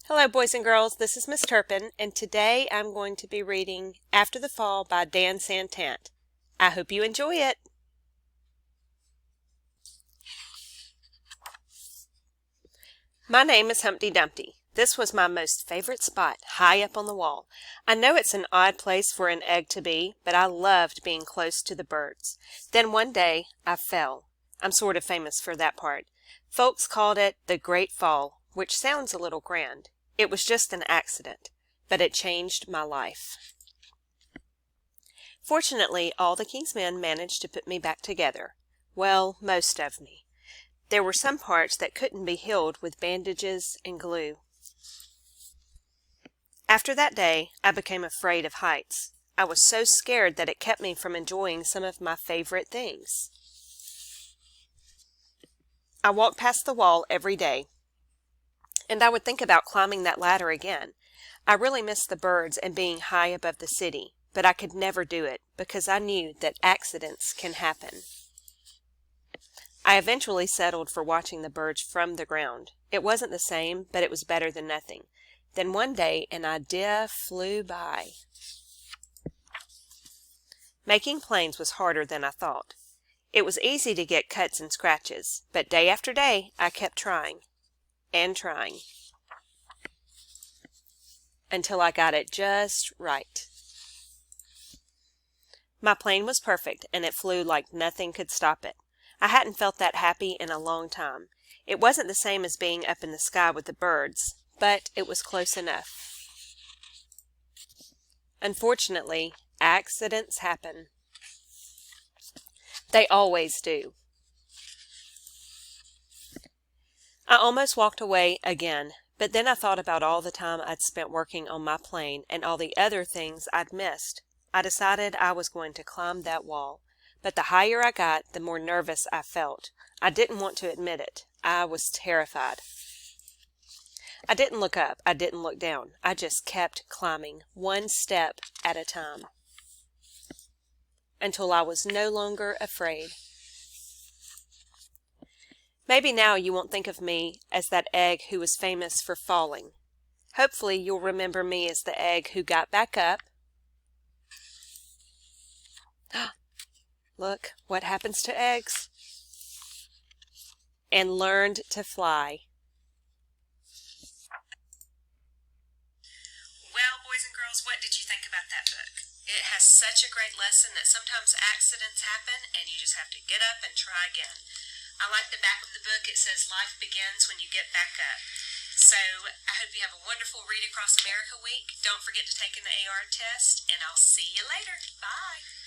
Hello, boys and girls. This is Miss Turpin, and today I'm going to be reading After the Fall by Dan Santant. I hope you enjoy it. My name is Humpty Dumpty. This was my most favorite spot, high up on the wall. I know it's an odd place for an egg to be, but I loved being close to the birds. Then one day I fell. I'm sort of famous for that part. Folks called it the Great Fall, which sounds a little grand. It was just an accident, but it changed my life. Fortunately, all the king's men managed to put me back together. Well, most of me. There were some parts that couldn't be healed with bandages and glue. After that day, I became afraid of heights. I was so scared that it kept me from enjoying some of my favorite things. I walked past the wall every day, and I would think about climbing that ladder again. I really missed the birds and being high above the city, but I could never do it because I knew that accidents can happen. I eventually settled for watching the birds from the ground. It wasn't the same, but it was better than nothing. Then one day an idea flew by. Making planes was harder than I thought. It was easy to get cuts and scratches, but day after day I kept trying and trying until I got it just right. My plane was perfect, and it flew like nothing could stop it. I hadn't felt that happy in a long time. It wasn't the same as being up in the sky with the birds, but it was close enough. Unfortunately, accidents happen. They always do. I almost walked away again, but then I thought about all the time I'd spent working on my plane and all the other things I'd missed. I decided I was going to climb that wall, but the higher I got, the more nervous I felt. I didn't want to admit it. I was terrified. I didn't look up. I didn't look down. I just kept climbing, one step at a time, until I was no longer afraid. Maybe now you won't think of me as that egg who was famous for falling. Hopefully you'll remember me as the egg who got back up. Look what happens to eggs. And learned to fly. Well, boys and girls, what did you think about that book? It has such a great lesson that sometimes accidents happen and you just have to get up and try again. I like the back of the book. It says life begins when you get back up. So I hope you have a wonderful Read Across America week. Don't forget to take in the AR test, and I'll see you later. Bye.